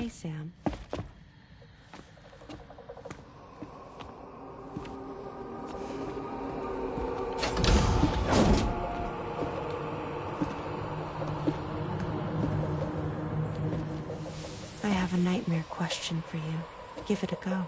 Hey, Sam. I have a nightmare question for you. Give it a go.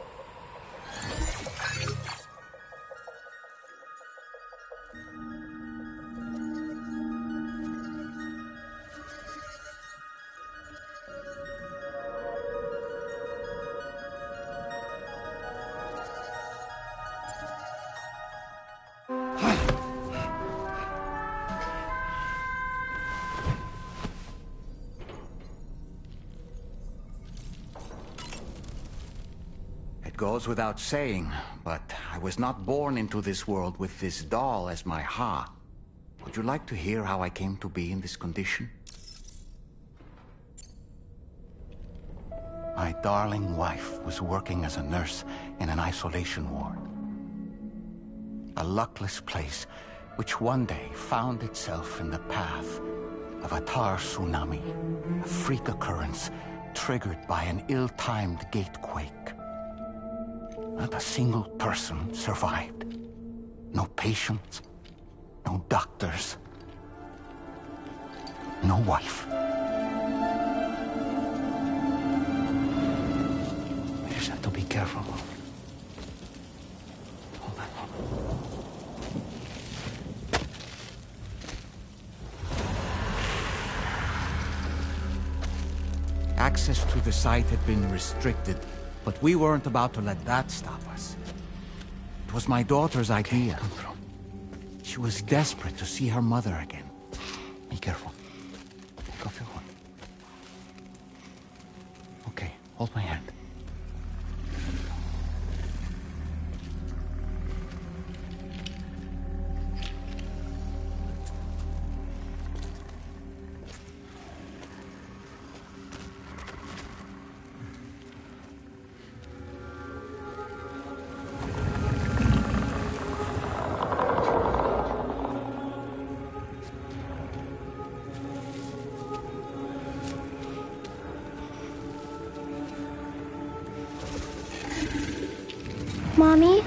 It goes without saying, but I was not born into this world with this doll as my Ha. Would you like to hear how I came to be in this condition? My darling wife was working as a nurse in an isolation ward. A luckless place which one day found itself in the path of a tar tsunami, a freak occurrence triggered by an ill-timed gatequake. Not a single person survived. No patients, no doctors, no wife. You just have to be careful. Hold on. Access to the site had been restricted, but we weren't about to let that stop us. It was my daughter's idea. She was desperate to see her mother again. Be careful. Take off your hood. Okay, hold my hand. Mommy?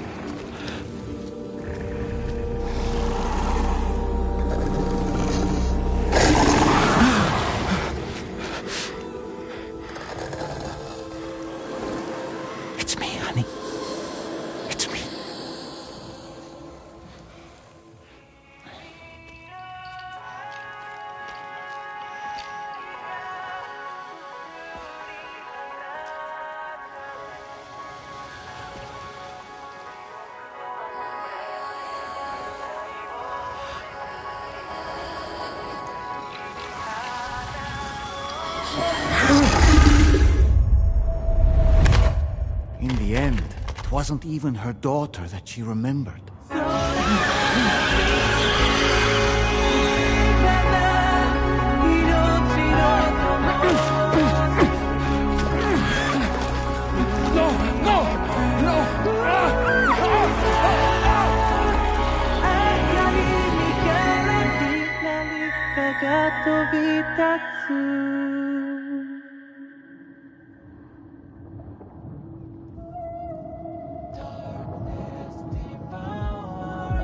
It's me, honey. It's me. In the end, it wasn't even her daughter that she remembered.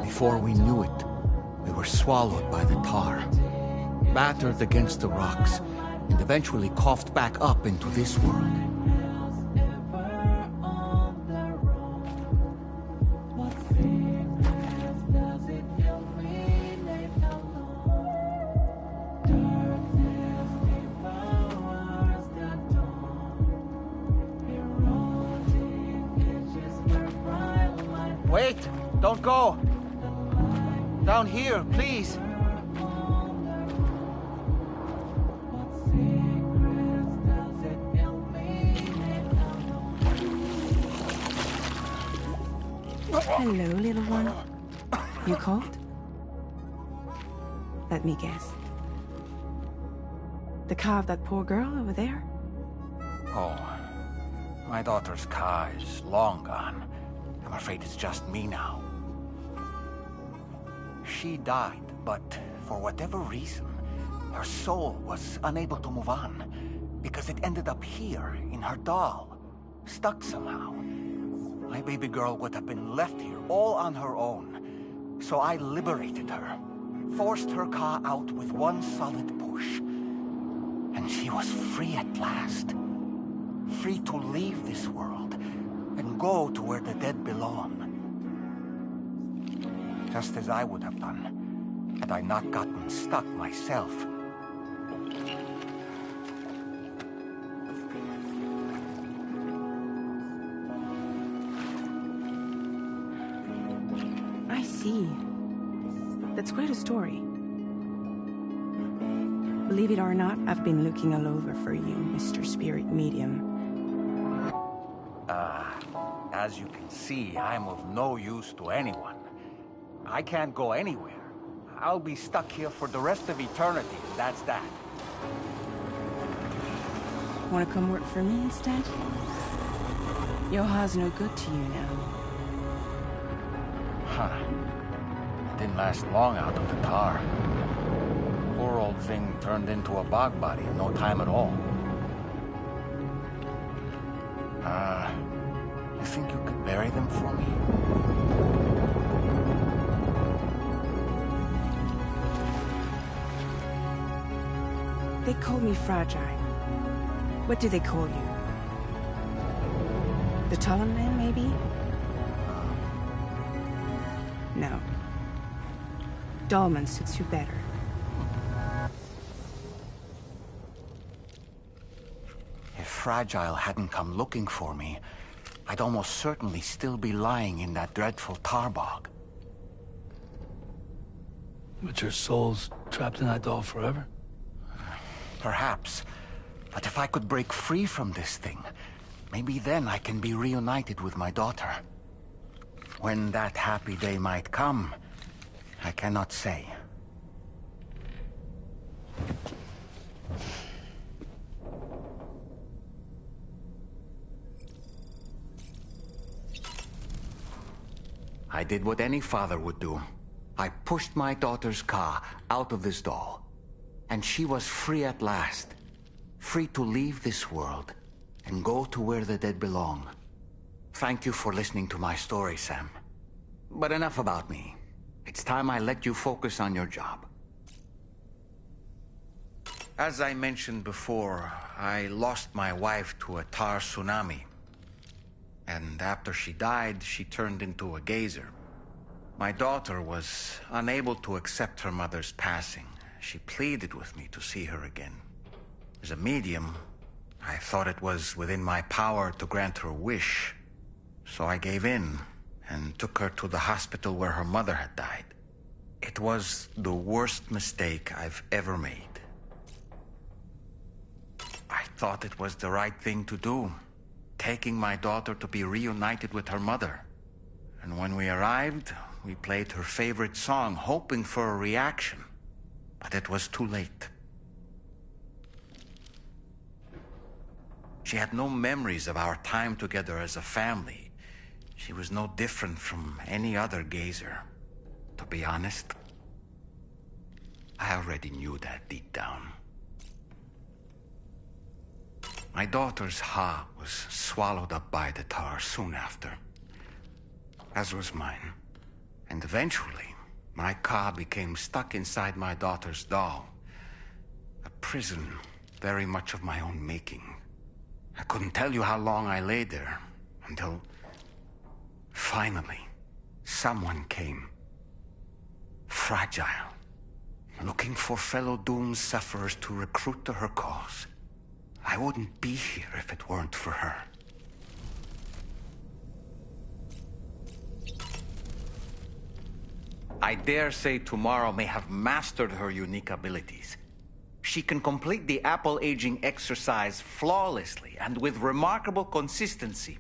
Before we knew it, we were swallowed by the tar, battered against the rocks, and eventually coughed back up into this world. Wait! Don't go! Down here, please! Hello, little one. You cold? Let me guess. The car of that poor girl over there? Oh, my daughter's car is long gone. I'm afraid it's just me now. She died, but for whatever reason, her soul was unable to move on. because it ended up here, in her doll, stuck somehow. My baby girl would have been left here all on her own. So I liberated her, forced her Ka out with one solid push. And she was free at last. Free to leave this world and go to where the dead belong. Just as I would have done, had I not gotten stuck myself. I see. That's quite a story. Believe it or not, I've been looking all over for you, Mr. Spirit Medium. As you can see, I'm of no use to anyone. I can't go anywhere. I'll be stuck here for the rest of eternity, and that's that. Wanna come work for me instead? Yoha's no good to you now. Huh. It didn't last long out of the tar. Poor old thing turned into a bog body in no time at all. You think you could bury them for me? They call me fragile. What do they call you? The Talon Man, maybe? No. Dolman suits you better. If Fragile hadn't come looking for me, I'd almost certainly still be lying in that dreadful tar bog. But your soul's trapped in that doll forever? Perhaps. But if I could break free from this thing, maybe then I can be reunited with my daughter. When that happy day might come, I cannot say. I did what any father would do. I pushed my daughter's Ka out of this doll. And she was free at last. Free to leave this world and go to where the dead belong. Thank you for listening to my story, Sam. But enough about me. It's time I let you focus on your job. As I mentioned before, I lost my wife to a tar tsunami. And after she died, she turned into a gazer. My daughter was unable to accept her mother's passing. She pleaded with me to see her again. As a medium, I thought it was within my power to grant her wish. So I gave in and took her to the hospital where her mother had died. It was the worst mistake I've ever made. I thought it was the right thing to do, taking my daughter to be reunited with her mother. And when we arrived, we played her favorite song, hoping for a reaction. But it was too late. She had no memories of our time together as a family. She was no different from any other gazer. To be honest, I already knew that deep down. My daughter's Ha was swallowed up by the tar soon after, as was mine. And eventually, my Ka became stuck inside my daughter's doll. A prison very much of my own making. I couldn't tell you how long I lay there, until finally, someone came. Fragile. Looking for fellow doomed sufferers to recruit to her cause. I wouldn't be here if it weren't for her. I dare say tomorrow may have mastered her unique abilities. She can complete the apple aging exercise flawlessly and with remarkable consistency.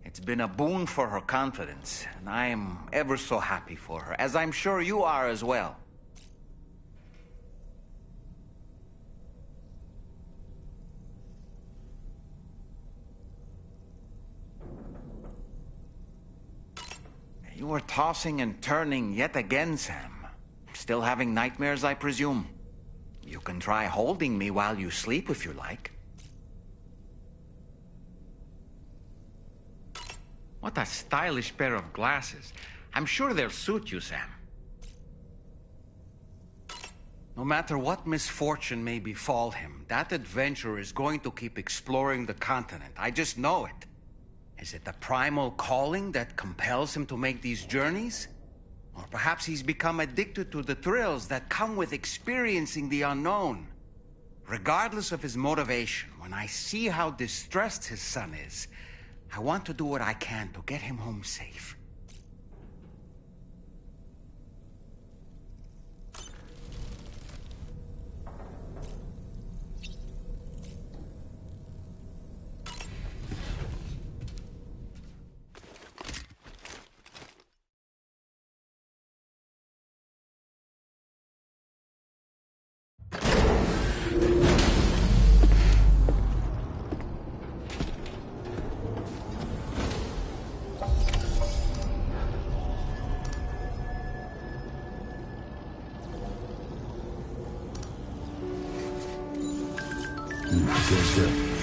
It's been a boon for her confidence, and I am ever so happy for her, as I'm sure you are as well. You were tossing and turning yet again, Sam. Still having nightmares, I presume? You can try holding me while you sleep if you like. What a stylish pair of glasses. I'm sure they'll suit you, Sam. No matter what misfortune may befall him, that adventurer is going to keep exploring the continent. I just know it. Is it the primal calling that compels him to make these journeys? Or perhaps he's become addicted to the thrills that come with experiencing the unknown. Regardless of his motivation, when I see how distressed his son is, I want to do what I can to get him home safe. Feels good.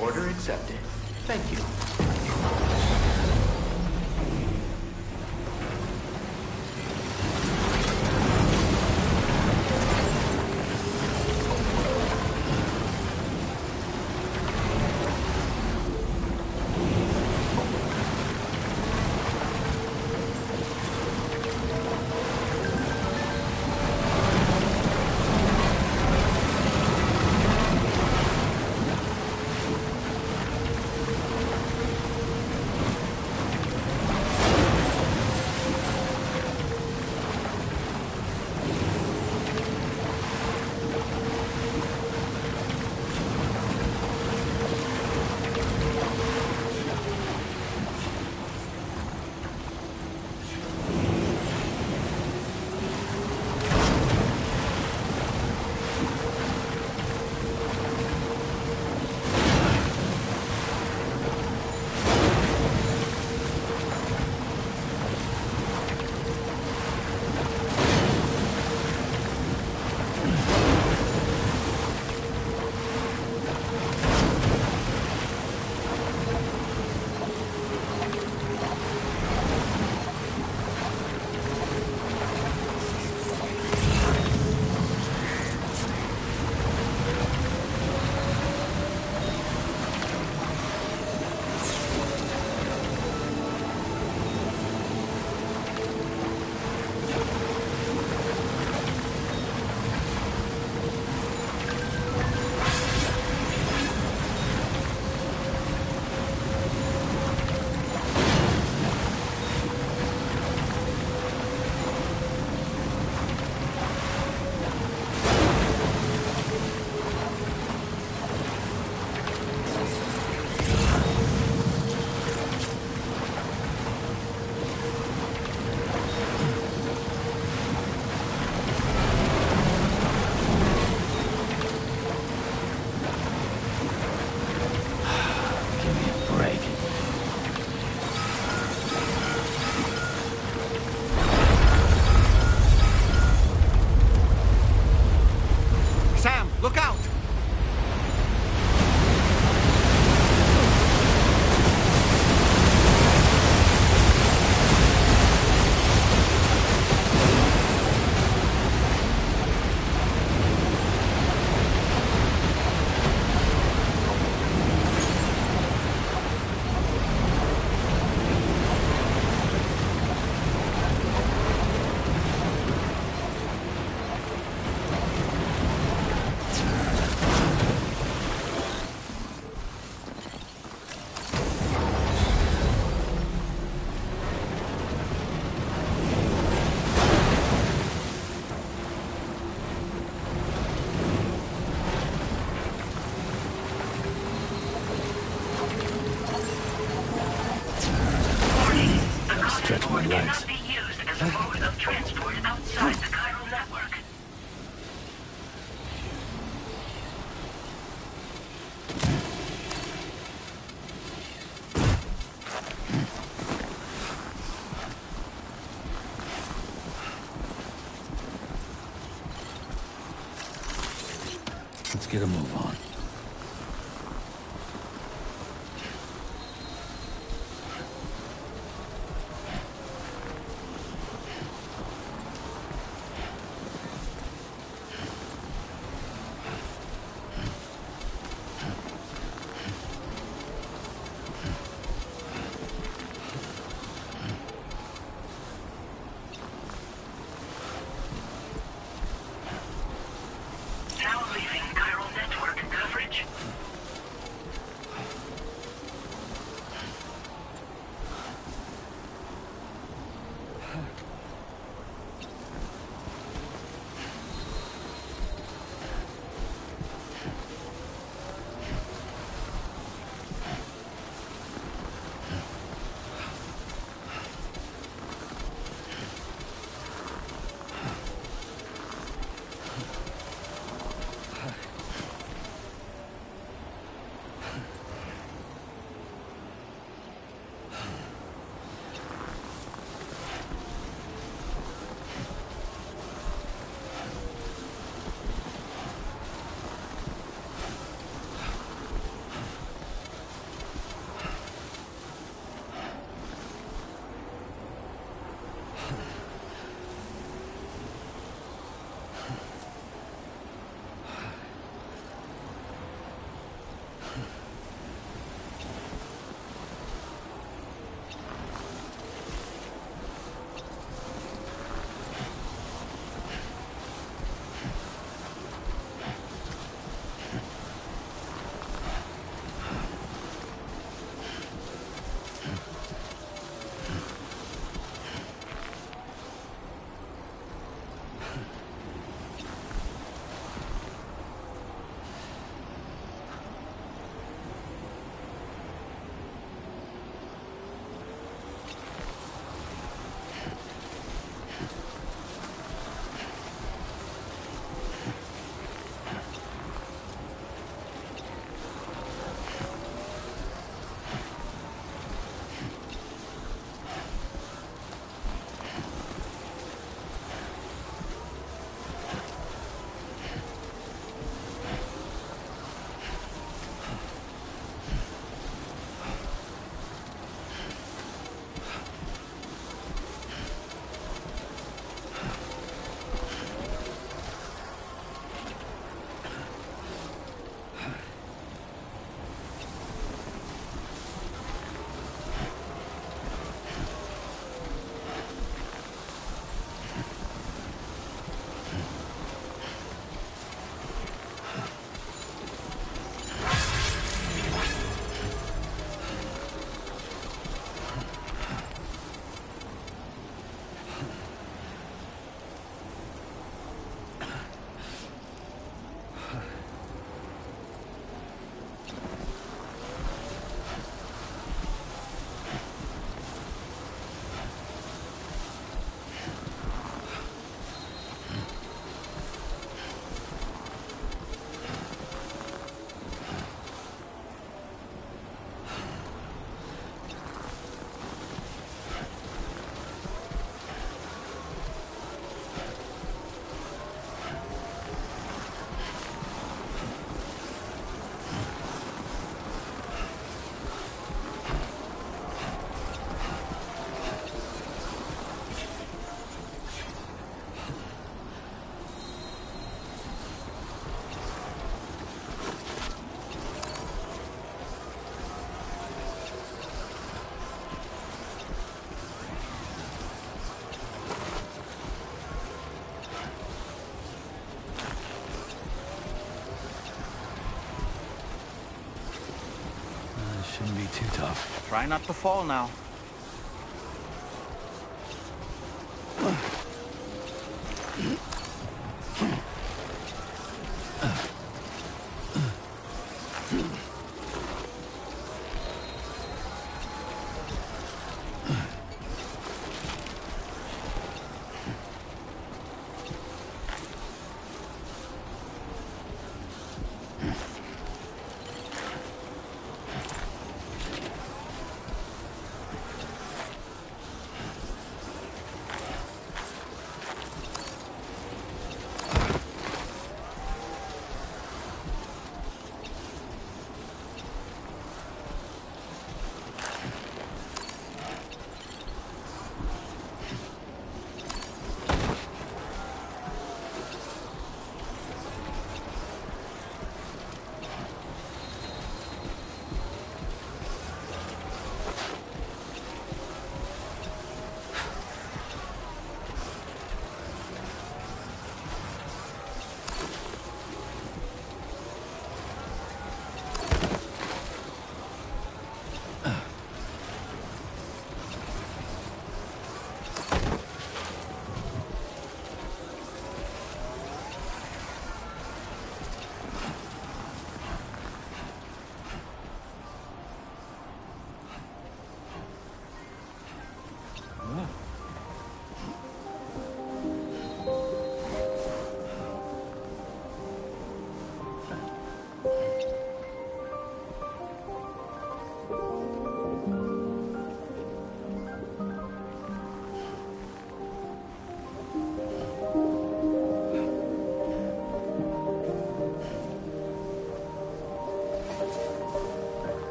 Order accepted. Thank you. stretch my legs. cannot be used as a mode of transport outside the chiral network. Let's get a move on. Now leaving chiral network coverage. Shouldn't be too tough. Try not to fall now.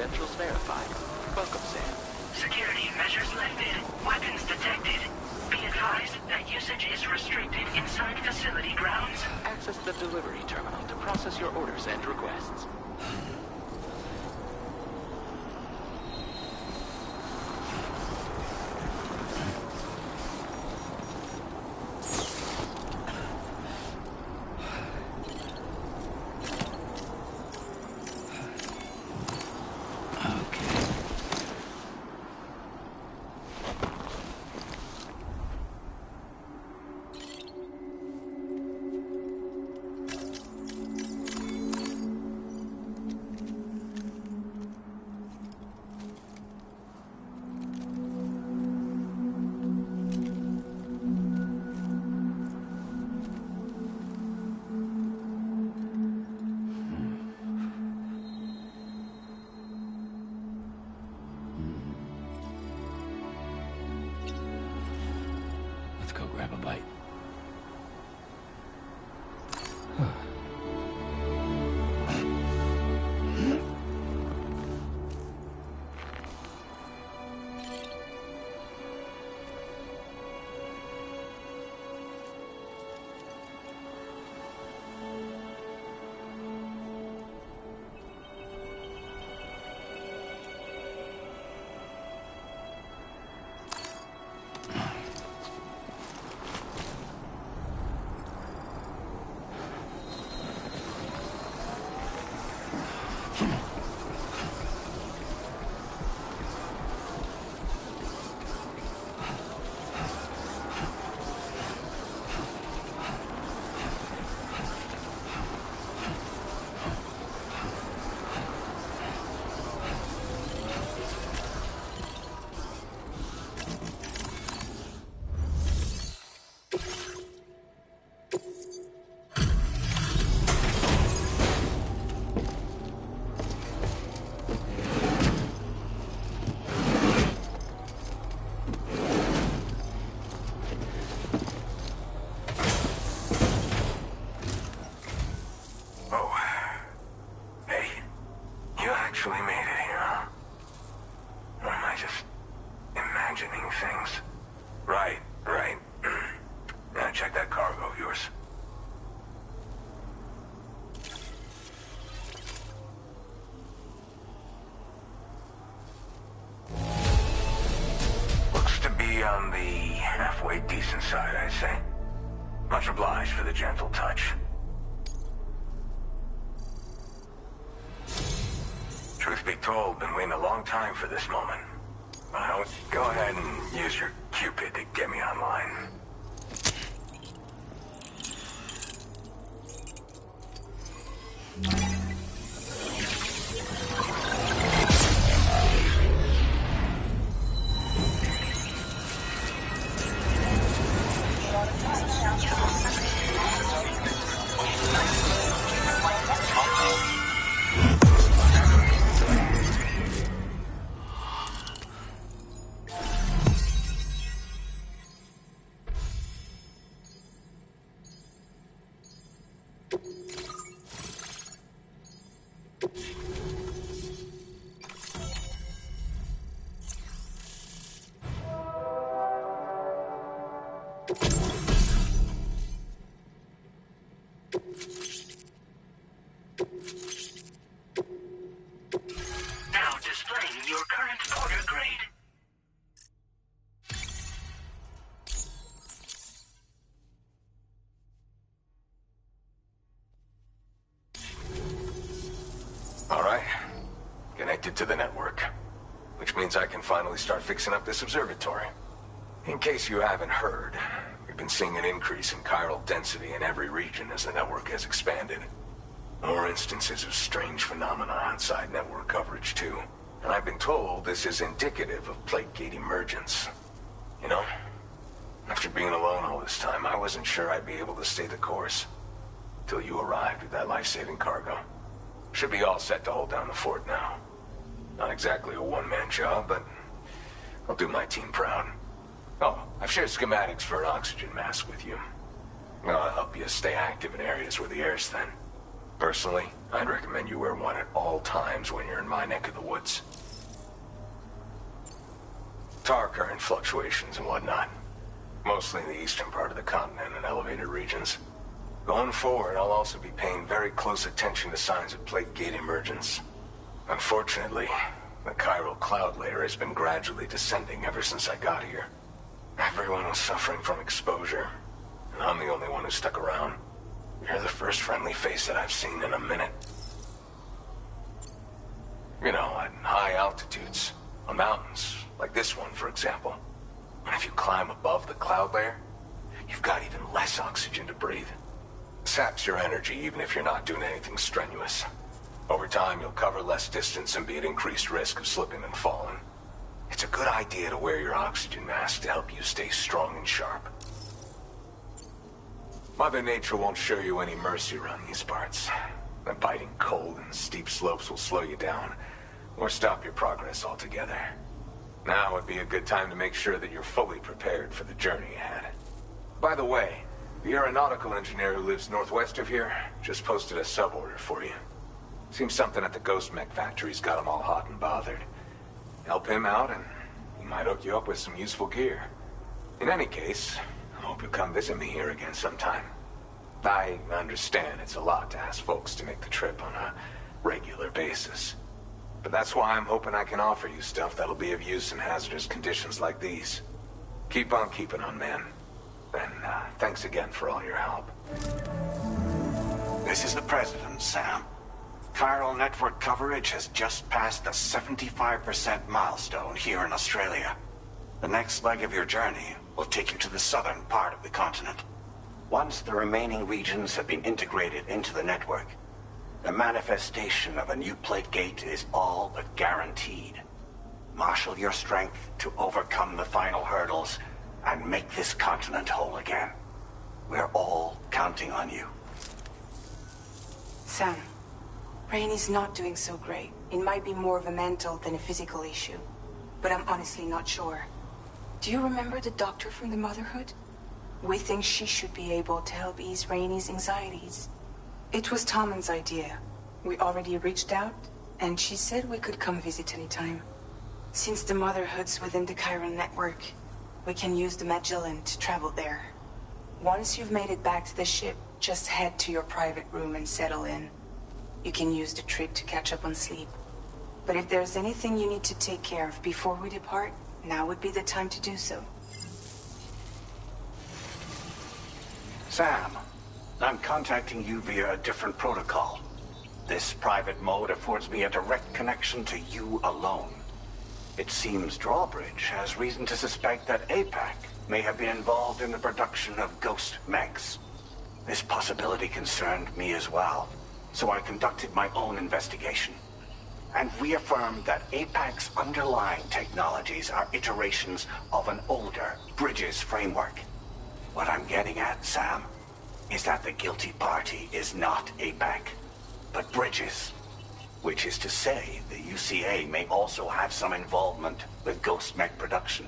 credentials verified. Welcome, Sam. Security measures lifted. Weapons detected. Be advised that usage is restricted inside facility grounds. Access the delivery terminal to process your orders and requests. Let's go grab a bite. Actually made it here, huh? Or am I just imagining things? Right. Now check that cargo of yours. Looks to be on the halfway decent side, I'd say. Much obliged for the gentle touch. Truth be told, been waiting a long time for this moment. Well, go ahead and use your Cupid to get me online. Now displaying your current order grade. All right. Connected to the network. Which means I can finally start fixing up this observatory. In case you haven't heard, we've been seeing an increase in chiral density in every region as the network has expanded. More instances of strange phenomena outside network coverage, too. And I've been told this is indicative of plate gate emergence. You know, after being alone all this time, I wasn't sure I'd be able to stay the course. Till you arrived with that life-saving cargo. Should be all set to hold down the fort now. Not exactly a one-man job, but I'll do my team proud. Oh, I've shared schematics for an oxygen mask with you. I'll help you stay active in areas where the air's thin. Personally, I'd recommend you wear one at all times when you're in my neck of the woods. Tar current fluctuations and whatnot. Mostly in the eastern part of the continent and elevated regions. Going forward, I'll also be paying very close attention to signs of plate gate emergence. Unfortunately, the chiral cloud layer has been gradually descending ever since I got here. Everyone was suffering from exposure, and I'm the only one who stuck around. You're the first friendly face that I've seen in a minute. You know, at high altitudes, on mountains, like this one, for example. And if you climb above the cloud layer, you've got even less oxygen to breathe. Saps your energy even if you're not doing anything strenuous. Over time, you'll cover less distance and be at increased risk of slipping and falling. It's a good idea to wear your oxygen mask to help you stay strong and sharp. Mother Nature won't show you any mercy around these parts. The biting cold and steep slopes will slow you down, or stop your progress altogether. Now would be a good time to make sure that you're fully prepared for the journey ahead. By the way, the aeronautical engineer who lives northwest of here just posted a sub-order for you. Seems something at the Ghost Mech factory's got him all hot and bothered. Help him out and he might hook you up with some useful gear. In any case, I hope you'll come visit me here again sometime. I understand it's a lot to ask folks to make the trip on a regular basis. But that's why I'm hoping I can offer you stuff that'll be of use in hazardous conditions like these. Keep on keeping on, man. And thanks again for all your help. This is the President, Sam. Chiral network coverage has just passed the 75% milestone here in Australia. The next leg of your journey will take you to the southern part of the continent. Once the remaining regions have been integrated into the network, the manifestation of a new plate gate is all but guaranteed. Marshal your strength to overcome the final hurdles and make this continent whole again. We're all counting on you. Sam, Rainey's not doing so great. It might be more of a mental than a physical issue, but I'm honestly not sure. Do you remember the doctor from the Motherhood? We think she should be able to help ease Rainey's anxieties. It was Tommen's idea. We already reached out, and she said we could come visit anytime. Since the Motherhood's within the Chiron network, we can use the Magellan to travel there. Once you've made it back to the ship, just head to your private room and settle in. You can use the trip to catch up on sleep. But if there's anything you need to take care of before we depart, now would be the time to do so. Sam, I'm contacting you via a different protocol. This private mode affords me a direct connection to you alone. It seems Drawbridge has reason to suspect that APAC may have been involved in the production of ghost mechs. This possibility concerned me as well, so I conducted my own investigation and reaffirmed that APAC's underlying technologies are iterations of an older Bridges framework. What I'm getting at, Sam, is that the guilty party is not APAC, but Bridges. Which is to say, the UCA may also have some involvement with ghost mech production.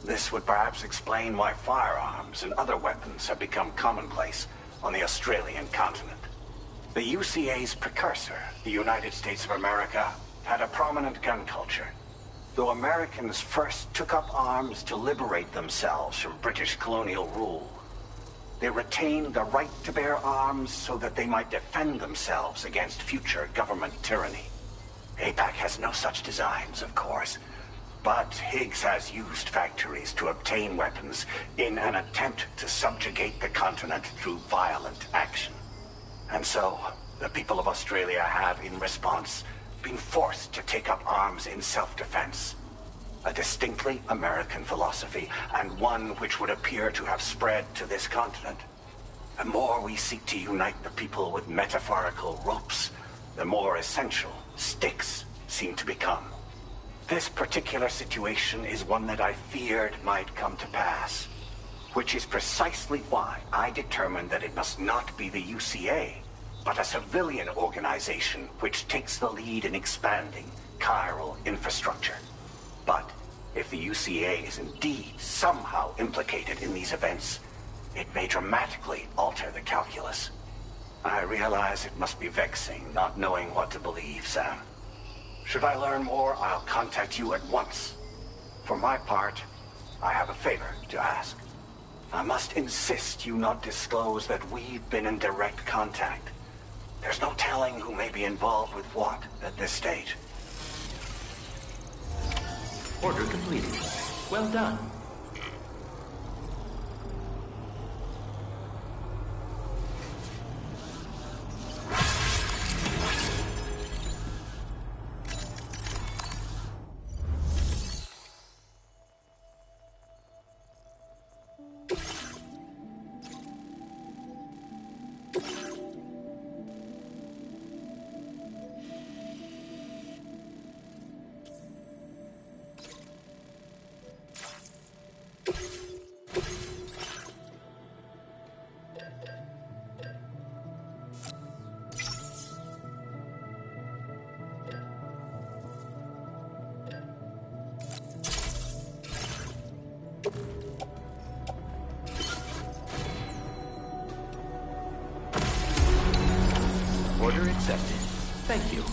This would perhaps explain why firearms and other weapons have become commonplace on the Australian continent. The UCA's precursor, the United States of America, had a prominent gun culture. Though Americans first took up arms to liberate themselves from British colonial rule, they retained the right to bear arms so that they might defend themselves against future government tyranny. APAC has no such designs, of course, but Higgs has used factories to obtain weapons in an attempt to subjugate the continent through violent action. And so, the people of Australia have, in response, been forced to take up arms in self-defense. A distinctly American philosophy, and one which would appear to have spread to this continent. The more we seek to unite the people with metaphorical ropes, the more essential sticks seem to become. This particular situation is one that I feared might come to pass, which is precisely why I determined that it must not be the UCA, but a civilian organization which takes the lead in expanding chiral infrastructure. But if the UCA is indeed somehow implicated in these events, it may dramatically alter the calculus. I realize it must be vexing not knowing what to believe, Sam. Should I learn more, I'll contact you at once. For my part, I have a favor to ask. I must insist you not disclose that we've been in direct contact. There's no telling who may be involved with what at this stage. Order completed. Well done. Order accepted. Thank you.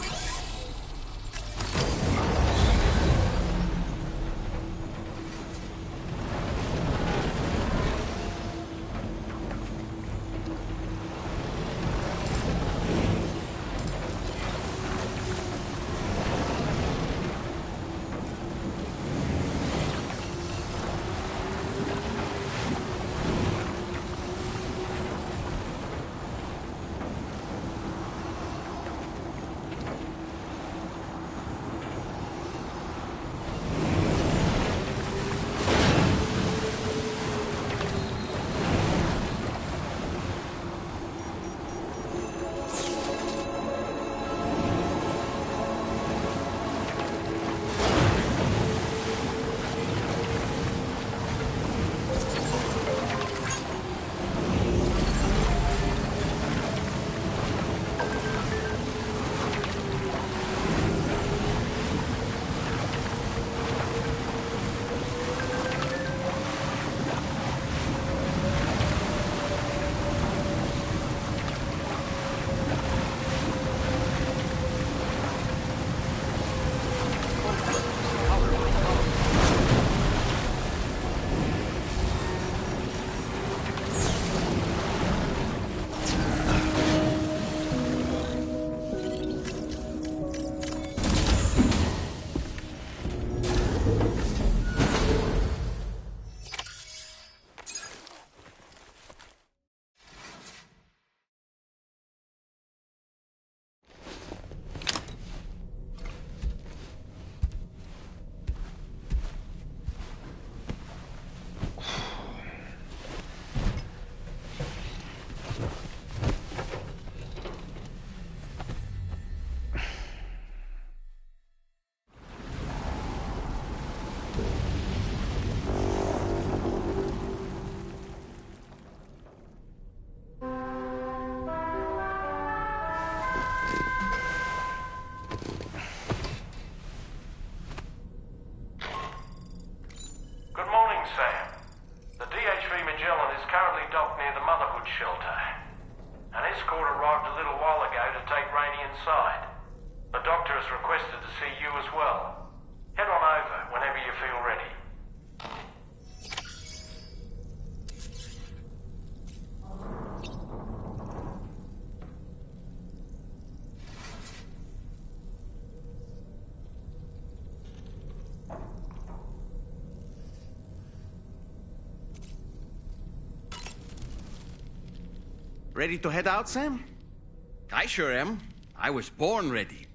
shelter. An escort arrived a little while ago to take Rainey inside. The doctor has requested to see you as well. Head on over whenever you feel ready. Ready to head out, Sam? I sure am. I was born ready.